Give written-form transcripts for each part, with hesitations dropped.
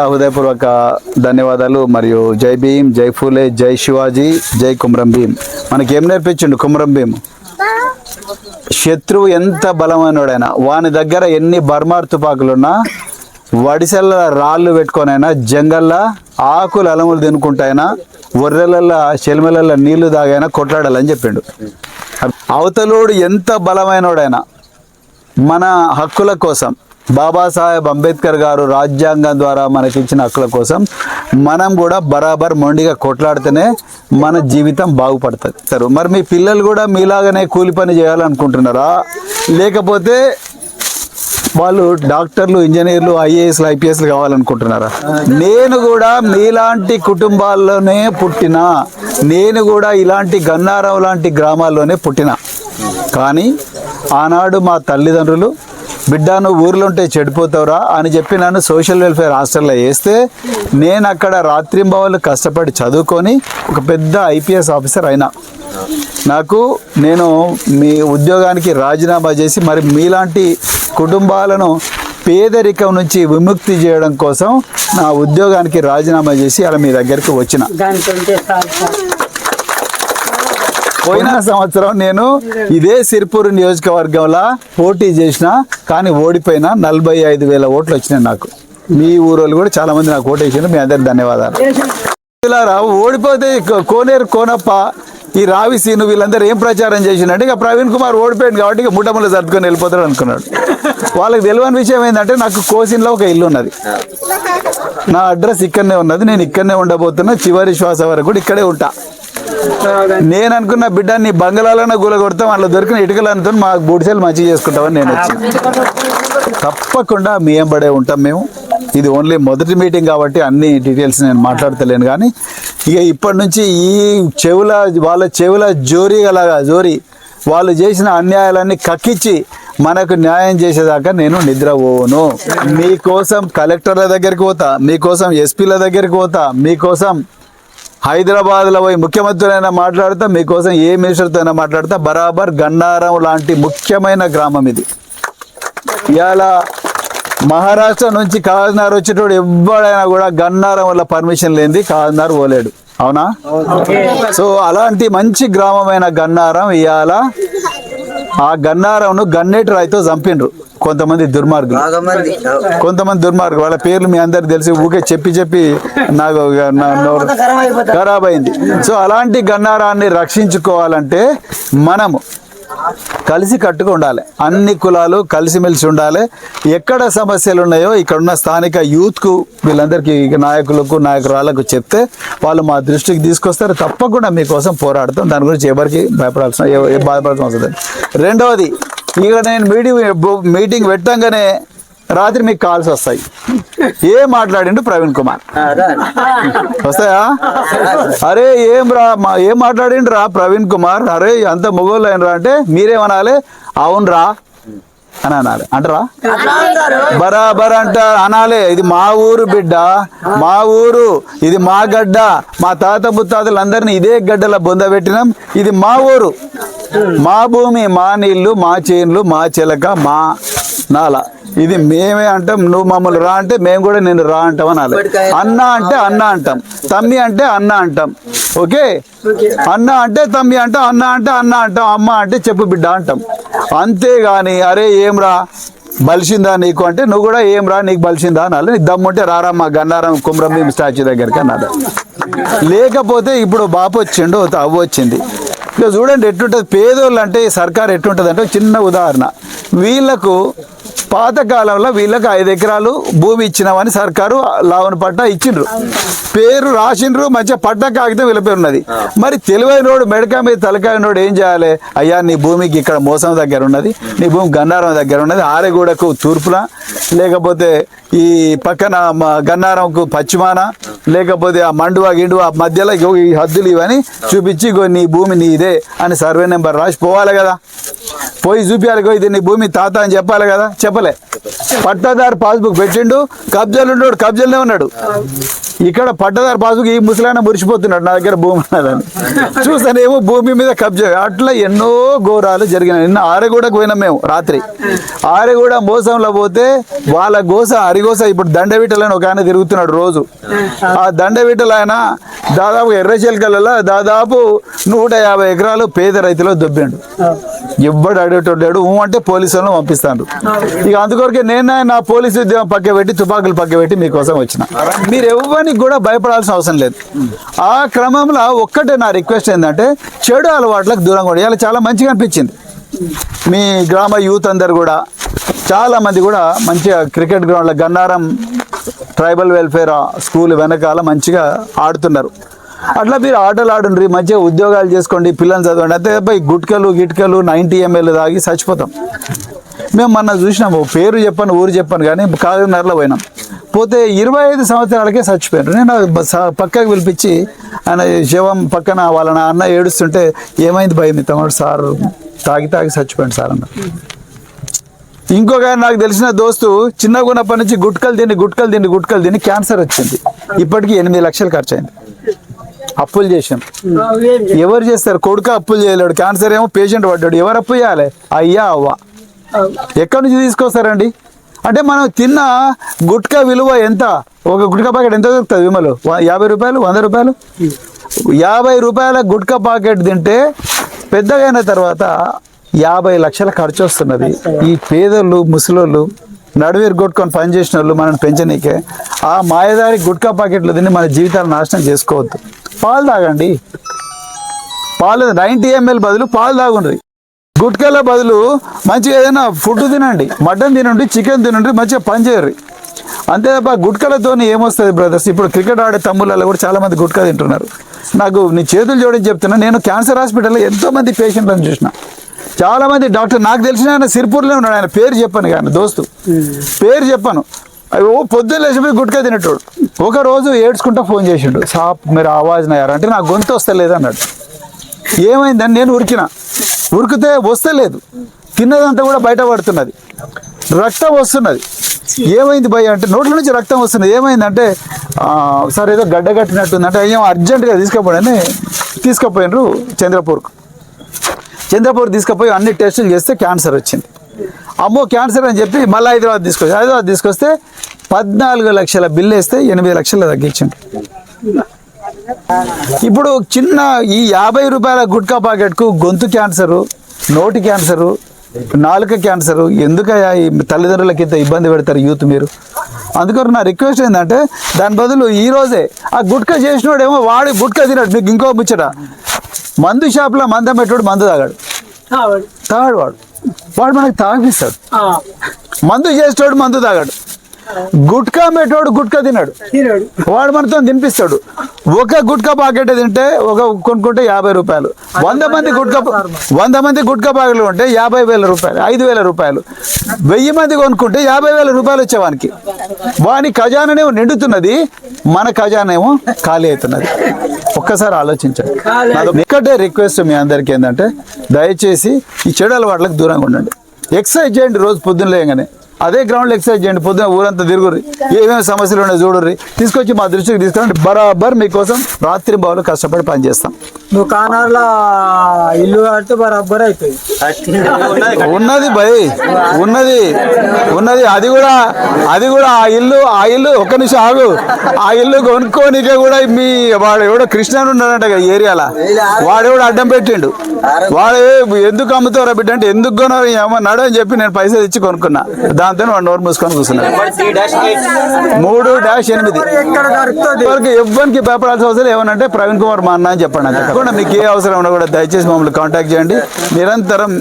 హృదయపూర్వక ధన్యవాదాలు మరియు జై భీమ్, జై ఫూలే, జై శివాజీ, జై కుమ్రం భీమ్. మనకి ఏం నేర్పించిండు కుమ్రం భీమ్? శత్రువు ఎంత బలమైనడైనా వాని దగ్గర ఎన్ని బర్మార్ తుపాకులున్నా వడిసెల్ల రాళ్ళు పెట్టుకొనైనా జంగల్లా ఆకులు అలములు తినుకుంటాయినా ఒర్రెలల్లా చెలిమెలల్లా నీళ్లు తాగైనా కొట్లాడాలని చెప్పిండు. అవతలోడు ఎంత బలమైనడైనా మన హక్కుల కోసం బాబాసాహెబ్ అంబేద్కర్ గారు రాజ్యాంగం ద్వారా మనకిచ్చిన హక్కుల కోసం మనం కూడా బరాబర్ మొండిగా కొట్లాడితేనే మన జీవితం బాగుపడుతుంది. మరి మీ పిల్లలు కూడా మీలాగానే కూలి పని చేయాలనుకుంటున్నారా, లేకపోతే వాళ్ళు డాక్టర్లు, ఇంజనీర్లు, ఐఏఎస్లు, ఐపీఎస్లు కావాలనుకుంటున్నారా? నేను కూడా మీలాంటి కుటుంబాల్లోనే పుట్టిన, నేను కూడా ఇలాంటి గన్నారం లాంటి గ్రామాల్లోనే పుట్టిన. కానీ ఆనాడు మా తల్లిదండ్రులు బిడ్డ నువ్వు ఊర్లో ఉంటే చెడిపోతావురా అని చెప్పి నన్ను సోషల్ వెల్ఫేర్ హాస్టల్లో వేస్తే నేను అక్కడ రాత్రింబవళ్ళు కష్టపడి చదువుకొని ఒక పెద్ద ఐపీఎస్ ఆఫీసర్ అయినా. నేను మీ ఉద్యోగానికి రాజీనామా చేసి మరి మీలాంటి కుటుంబాలను పేదరికం నుంచి విముక్తి చేయడం కోసం నా ఉద్యోగానికి రాజీనామా చేసి అలా మీ దగ్గరికి వచ్చిన. పోయిన సంవత్సరం నేను ఇదే సిరిపూర్ నియోజకవర్గంలో పోటీ చేసిన, కానీ ఓడిపోయినా 45,000 ఓట్లు వచ్చినాయి నాకు. మీ ఊరోళ్ళు కూడా చాలా మంది నాకు ఓటు వేసారు, మీ అందరికి ధన్యవాదాలు. ఓడిపోతే కోనేరు కోనప్ప, ఈ రావి సీను వీళ్ళందరూ ఏం ప్రచారం చేసినట్టు ఇక ప్రవీణ్ కుమార్ ఓడిపోయింది కాబట్టి ఇక ముఠములు సర్దుకొని వెళ్ళిపోతాడు అనుకున్నాడు. వాళ్ళకి తెలియని విషయం ఏంటంటే నాకు కోసిన్లో ఒక ఇల్లు ఉన్నది, నా అడ్రస్ ఇక్కడనే ఉన్నది, నేను ఇక్కడనే ఉండబోతున్నా, చివరి శ్వాస వరకు కూడా ఇక్కడే ఉంటా. నేను అనుకున్న బిడ్డ నీ బంగళాలన్నా గూల కొడతాం, అందులో దొరికిన ఇటుకలతో మా బూడిసెలు మంచిగా చేసుకుంటామని నేను వచ్చాను. తప్పకుండా మీ ఎంబడే ఉంటాం మేము. ఇది ఓన్లీ మొదటి మీటింగ్ కాబట్టి అన్ని డీటెయిల్స్ నేను మాట్లాడతలేను. కానీ ఇక ఇప్పటి నుంచి ఈ వాళ్ళ చెవుల జోరి వాళ్ళు చేసిన అన్యాయాలన్నీ కక్కించి మనకు న్యాయం చేసేదాకా నేను నిద్రపోను. మీకోసం కలెక్టర్ల దగ్గరికి పోతా, మీకోసం ఎస్పీల దగ్గరికి పోతా, మీకోసం హైదరాబాద్లో పోయి ముఖ్యమంత్రితో మాట్లాడతా, మీకోసం ఏ మినిస్టర్తో అయినా మాట్లాడతా. బరాబర్ గన్నారం లాంటి ముఖ్యమైన గ్రామం ఇది. ఇవాళ మహారాష్ట్ర నుంచి కాజ్నార్ వచ్చేటోడు ఎవడైనా కూడా గన్నారం వల్ల పర్మిషన్ లేనిది కాజ్నార్ పోలేడు, అవునా? సో అలాంటి మంచి గ్రామమైన గన్నారం ఇవాళ ఆ గన్నారంను గన్నేటి రాయితో చంపిండ్రు కొంతమంది దుర్మార్గులు. వాళ్ళ పేర్లు మీ అందరికి తెలిసి ఊకే చెప్పి నాకు ఖరాబ్ అయింది. సో అలాంటి గన్నారాన్ని రక్షించుకోవాలంటే మనము కలిసి కట్టుకు ఉండాలి, అన్ని కులాలు కలిసిమెలిసి ఉండాలి. ఎక్కడ సమస్యలు ఉన్నాయో ఇక్కడున్న స్థానిక యూత్కు వీళ్ళందరికీ నాయకురాలకు చెప్తే వాళ్ళు మా దృష్టికి తీసుకొస్తారు. తప్పకుండా మీకోసం పోరాడతాం, దాని గురించి ఎవరికి బాధపడాల్సిన అవసరం లేదు. రెండవది, ఇక నేను మీటింగ్ పెట్టంగానే రాత్రి మీకు కాల్స్ వస్తాయి. ఏం మాట్లాడిండు ప్రవీణ్ కుమార్ వస్తాయా? అరే ఏం మాట్లాడిండు రా ప్రవీణ్ కుమార్, అరే అంత మొగోళ్ళు అయినరా అంటే మీరేమనాలి, అవునరా అని అనాలి. అంటారా? బరాబర్ అనాలి. ఇది మా ఊరు బిడ్డ, మా ఊరు, ఇది మా గడ్డ, మా తాత ముత్తాతలు అందరినీ ఇదే గడ్డలో బొందబెట్టినాం. ఇది మా ఊరు, మా భూమి, మా నీళ్లు, మా చేన్లు, మా చిలక, మా నాల. ఇది మేమే అంటాం. నువ్వు మమ్మల్ని రా అంటే మేము కూడా నేను రా అంటాం అనాలి. అన్న అంటే అన్న అంటాం, తమ్మి అంటే అన్న అంటాం. ఓకే, అన్న అంటే తమ్మి అంటాం, అన్న అంటే అన్న అంటాం, అమ్మ అంటే చెప్పు బిడ్డ అంటాం. అంతేగాని అరే ఏం రా బలిసిందా నీకు అంటే నువ్వు కూడా ఏం రా నీకు బలిసిందా అనాలి. నీకు దమ్ముంటే రారా మా గన్నారం కుమ్రం భీమ్ స్టాచ్యూ దగ్గరికి అనాలి. లేకపోతే ఇప్పుడు బాపు వచ్చిండు, అవ్వ వచ్చింది. ఇక చూడండి ఎట్లుంటుంది పేదోళ్ళు అంటే సర్కారు ఎట్లుంటుంది అంటే చిన్న ఉదాహరణ. వీళ్ళకు పాతకాలంలో వీళ్ళకి 5 ఎకరాలు భూమి ఇచ్చినామని సర్కారు లావణ పట్టా ఇచ్చిండ్రు, పేరు రాసిండ్రు, మంచిగా పట్టా కాగితం వీళ్ళ పేరు ఉన్నది. మరి తెలివైనోడు మెడకాయ మీద తలకాయనోడు ఏం చేయాలి? అయ్యా నీ భూమికి ఇక్కడ మోసం దగ్గర ఉన్నది, నీ భూమి గన్నారం దగ్గర ఉన్నది, ఆరెగూడకు తూర్పున, లేకపోతే ఈ పక్కన గన్నారంకు పశ్చిమాన, లేకపోతే ఆ మండువా గిండువా మధ్యలో ఈ హద్దులు ఇవని చూపించి నీ భూమి నీదే అని సర్వే నెంబర్ రాసి పోవాలి కదా. పోయి చూపించాలి, ఇది నీ భూమి తాత అని చెప్పాలి కదా. చెప్పలే. పట్టాదారు పాస్బుక్ పెట్టిండు, కబ్జాలు ఉన్నాడు, కబ్జాలనే ఉన్నాడు. ఇక్కడ పట్టదారు పాసుకు ఈ ముసలాయన మురిసిపోతున్నాడు నా దగ్గర భూమి ఉన్నదని. చూసానేమో భూమి మీద కబ్జా. అట్లా ఎన్నో ఘోరాలు జరిగినాయి. నిన్న ఆరెగూడకు పోయినాం మేము రాత్రి. ఆరెగూడ మోసంలో పోతే వాళ్ళ గోస అరిగోస. ఇప్పుడు దండవిటలని ఒక ఆయన తిరుగుతున్నాడు రోజు. ఆ దండవిటలు ఆయన దాదాపు ఎర్రచెలకలలో దాదాపు 150 ఎకరాలు పేద రైతులు దొబ్బిండు. ఎవ్వడు అడిగేటోడు అంటే పోలీసులను పంపిస్తాను. ఇక అందుకొరకే నేను నా పోలీసు ఉద్యోగం పక్క పెట్టి తుపాకులు పక్క పెట్టి మీకోసం వచ్చిన. మీరు ఎవరికి కూడా భయపడాల్సిన అవసరం లేదు. ఆ క్రమంలో ఒక్కటే నా రిక్వెస్ట్ ఏంటంటే చెడు అలవాట్లకు దూరంగా ఉండి. ఇలా చాలా మంచిగా అనిపించింది. మీ గ్రామ యూత్ అందరు కూడా చాలా మంది కూడా మంచిగా క్రికెట్ గ్రౌండ్లో గన్నారం ట్రైబల్ వెల్ఫేర్ స్కూల్ వెనకాల మంచిగా ఆడుతున్నారు. అట్లా మీరు ఆటలు ఆడుండ్రి, మంచిగా ఉద్యోగాలు చేసుకోండి, పిల్లల్ని చదవండి. అంతే తప్ప ఈ గుట్కలు 90 ml తాగి చచ్చిపోతాం. మేము మొన్న చూసినాము, పేరు చెప్పాను ఊరు చెప్పాను కానీ కాకినాడలో పోయినాం. పోతే 25 సంవత్సరాలకే చచ్చిపోయారు. నేను పక్కకు పిలిపించి ఆయన శవం పక్కన వాళ్ళ అన్న ఏడుస్తుంటే ఏమైంది భయం తమ్ముడు సార్ తాగి చచ్చిపోయాడు సార్ అన్న. ఇంకొక నాకు తెలిసిన దోస్తు చిన్నగా ఉన్నప్పటి నుంచి గుట్కలు తిని క్యాన్సర్ వచ్చింది. ఇప్పటికీ 8 లక్షలు ఖర్చు అయింది. అప్పులు చేసాం. ఎవరు చేస్తారు? కొడుకు అప్పులు చేయలేడు, క్యాన్సర్ ఏమో పేషెంట్ పడ్డాడు. ఎవరు అప్పు చేయాలి? అయ్యా అవ్వ. ఎక్కడి నుంచి తీసుకొస్తారండి? అంటే మనం తిన్న గుట్కా విలువ ఎంత? ఒక గుట్కా ప్యాకెట్ ఎంత దొరుకుతుంది విమలు? 50 రూపాయలు, 100 రూపాయలు. 50 రూపాయల గుట్కా ప్యాకెట్ తింటే పెద్దగైన తర్వాత 50 లక్షల ఖర్చు వస్తున్నది. ఈ పేదలు ముసలోళ్ళు నడువేరు కొట్టుకొని పనిచేసిన వాళ్ళు మనం పెంచనీకే ఆ మాయదారి గుట్కా ప్యాకెట్లు తిని మన జీవితాలు నాశనం చేసుకోవద్దు. పాలు తాగండి. పాలు 90 ml బదులు పాలు తాగుండ్రి. గుట్కాల బదులు మంచిగా ఏదైనా ఫుడ్ తినండి, మటన్ తినండి, చికెన్ తినండి, మంచిగా పని చేయరు. అంతే తప్ప గుట్కలతో ఏమొస్తుంది బ్రదర్స్? ఇప్పుడు క్రికెట్ ఆడే తమ్ముళ్ళలో కూడా చాలా మంది గుట్కా తింటున్నారు. నాకు నీ చేతులు జోడించి చెప్తున్నా, నేను క్యాన్సర్ హాస్పిటల్లో ఎంతోమంది పేషెంట్లను చూసిన. చాలా మంది డాక్టర్ నాకు తెలిసిన ఆయన సిరిపూర్లో ఉన్నాడు. ఆయన పేరు చెప్పాను కానీ దోస్తు పేరు చెప్పాను. ఓ పొద్దున్న లేచిపోయి గుట్కా తినేటోడు. ఒక రోజు ఏడ్చుకుంటా ఫోన్ చేసిండు, సాప్ మీరు ఆవాజ్ నయ్యారు అంటే నాకు గొంతు వస్తలేదు అన్నాడు. ఏమైందని నేను ఉరికితే వస్తలేదు, తిన్నదంతా కూడా బయట పడుతున్నది, రక్తం వస్తున్నది. ఏమైంది భయ్య అంటే నోట్ల నుంచి రక్తం వస్తున్నది. ఏమైందంటే సార్ ఏదో గడ్డ కట్టినట్టుందంటే అయ్యో అర్జెంటుగా తీసుకుపోయినరు చంద్రపూర్ తీసుకుపోయి అన్ని టెస్టులు చేస్తే క్యాన్సర్ వచ్చింది. అమ్మో క్యాన్సర్ అని చెప్పి మళ్ళీ హైదరాబాద్ తీసుకొస్తే 14 లక్షల బిల్లు వేస్తే 8 లక్షలు తగ్గించండి. ఇప్పుడు చిన్న ఈ 50 రూపాయల గుట్కా ప్యాకెట్కు గొంతు క్యాన్సరు, నోటి క్యాన్సరు, నాలుక క్యాన్సరు. ఎందుకయ్యా ఈ తల్లిదండ్రులకి ఇంత ఇబ్బంది పెడతారు యూత్ మీరు? అందుకని నా రిక్వెస్ట్ ఏంటంటే దాని బదులు ఈరోజే ఆ గుట్కా చేసినోడేమో వాడు గుట్కా తిన్నాడు. మీకు ఇంకో ముచ్చట, మందు షాప్లో మందం పెట్టాడు, మందు తాగాడు వాడు మనకి తాగిస్తాడు. మందు చేసేటోడు మందు తాగాడు, గుట్కా పెట్టోడు గుట్కా తిన్నాడు, వాడు మనతో తినిపిస్తాడు. ఒక గుట్కా ప్యాకెట్ తింటే కొనుక్కుంటే 50 రూపాయలు. 100 మంది గుట్కా ప్యాకెట్లు ఉంటే 50,000 రూపాయలు, 5,000 రూపాయలు. 1000 మంది కొనుక్కుంటే 50,000 రూపాయలు వచ్చేవానికి. వాని ఖజానానేమో నిండుతున్నది, మన ఖజానేమో ఖాళీ అవుతున్నది. ఒక్కసారి ఆలోచించండి. ఒక్కటే రిక్వెస్ట్ మీ అందరికీ ఏంటంటే దయచేసి ఈ చెడు అలవాట్లకు దూరంగా ఉండండి. ఎక్సర్సైజ్ చేయండి రోజు పొద్దున్న లేగానే. అదే గ్రౌండ్లో ఎక్సర్సైజ్ చేయండి, పొద్దున ఊరంతా తిరుగుర్రి, ఏమేమి సమస్యలు ఉన్నాయో చూడుర్రి, తీసుకొచ్చి మా దృష్టికి తీసుకురండి. బరాబర్ మీకోసం రాత్రి బావులు కష్టపడి పనిచేస్తాం. నువ్వు కానార్లో ఇల్లు కడితే బరాబర్ అవుతుంది. ఉన్నది భయ్, ఉన్నది అది కూడా ఆ ఇల్లు ఒక్క నిమిషం ఆగు. ఆ ఇల్లు కొనుక్కోనికే కూడా మీ వాడు ఎవడో కృష్ణను ఉన్నాడంట కదా ఏరియాలో, వాడెవడో అడ్డం పెట్టిండు. వాడు ఎందుకు అమ్ముతారా బిడ్డ అంటే ఎందుకు కొనాలి ఏమన్నాడు అని చెప్పి నేను పైసలు ఇచ్చి కొనుక్కున్నా. దాంతో వాడు నోరు మూసుకొని కూర్చున్నాడు. 3-8 వరకు ఎవ్వరికి భయపడాల్సిన అవసరం ఏమనంటే ప్రవీణ్ కుమార్ మా అన్న అని చెప్పండి. అంతే కూడా మీకు ఏ అవసరం ఉన్నా కూడా దయచేసి మమ్మల్ని కాంటాక్ట్ చేయండి. నిరంతరం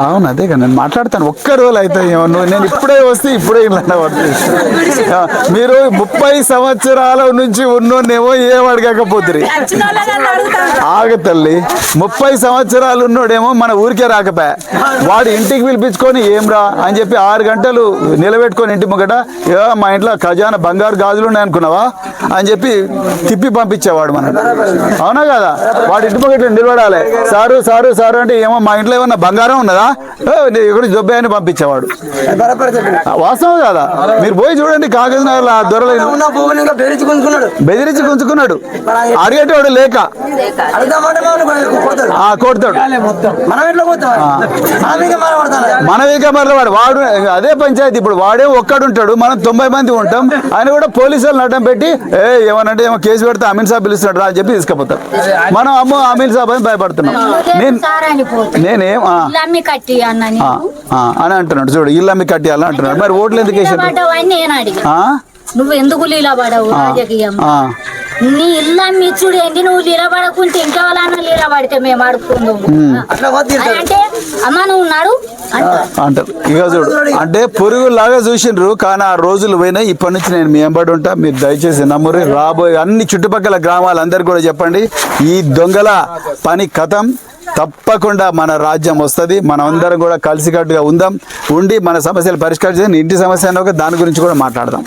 అవును అదే కదా నేను మాట్లాడతాను. ఒక్క రోజు అయితే నేను ఇప్పుడే వస్తే ఇప్పుడే ఇల్లు మీరు 30 సంవత్సరాల నుంచి ఉన్నోనేమో ఏం అడగకపోతుంది. ఆగ తల్లి 30 సంవత్సరాలు ఉన్నోడేమో మన ఊరికే రాకపోయా, వాడు ఇంటికి పిలిపించుకొని ఏమ్రా అని చెప్పి 6 గంటలు నిలబెట్టుకొని ఇంటి ముంగట మా ఇంట్లో ఖజానా బంగారు గాజులు ఉన్నాయి అనుకున్నావా అని చెప్పి తిప్పి పంపించేవాడు మనకు. అవునా కదా? వాడి ఇంటి ముంగట నిలబడాలి. సారు సారు సారు అంటే ఏమో మా ఇంట్లో ఏమన్నా బంగారం ఉన్నదా ఇక్కడ జొబ్బే అని పంపించేవాడు. వాస్తవం కదా? మీరు పోయి చూడండి కాగజ్ నగర్ ఆ దొరలైన బెదిరించి గుంజుకున్నాడు. అడిగేటవాడు లేక కొడతాడు. మనవిక మరలవాడు వాడు అదే పంచాయతీ. ఇప్పుడు వాడే ఒక్కడుంటాడు, మనం 90 మంది ఉంటాం. ఆయన కూడా పోలీసులు అడ్డం పెట్టి ఏమనంటే ఏమో కేసు పెడితే అమీన్ సాబ్ పిలుస్తున్నాడు రా అని చెప్పి తీసుకుపోతారు. మనం అమ్మో అమీన్ సాబ్ అని భయపడుతున్నాం. నేనేం అని అంటున్నాడు. చూడు ఇల్లు అమ్మి కట్టియాలని అంటున్నాడు. మరి ఓట్లు ఎందుకు వేసాడు? నువ్వు ఎందుకు లీలబడవు రాజకీయం? నీ ఇల్లు అమ్మిచ్చుడు ఏంటి? నువ్వు లీలబడకుంటే ఇంట్లో వాళ్ళన్నా లీలబడితే మేము అడుక్కుందాము అంటే అమ్మ నువ్వు ఉన్నాడు అంటారు. ఇక చూడు అంటే పురుగులాగా చూసిండ్రు. కానీ ఆ రోజులు పోయినాయి. ఇప్పటి నుంచి నేను మీ వెంబడి ఉంటా. మీరు దయచేసి నమ్మురి. రాబోయే అన్ని చుట్టుపక్కల గ్రామాలందరికీ కూడా చెప్పండి, ఈ దొంగల పని కథం. తప్పకుండా మన రాజ్యం వస్తుంది. మనం అందరం కూడా కలిసికట్టుగా ఉండి మన సమస్యలు పరిష్కరించి ఇంటి సమస్య దాని గురించి కూడా మాట్లాడదాం.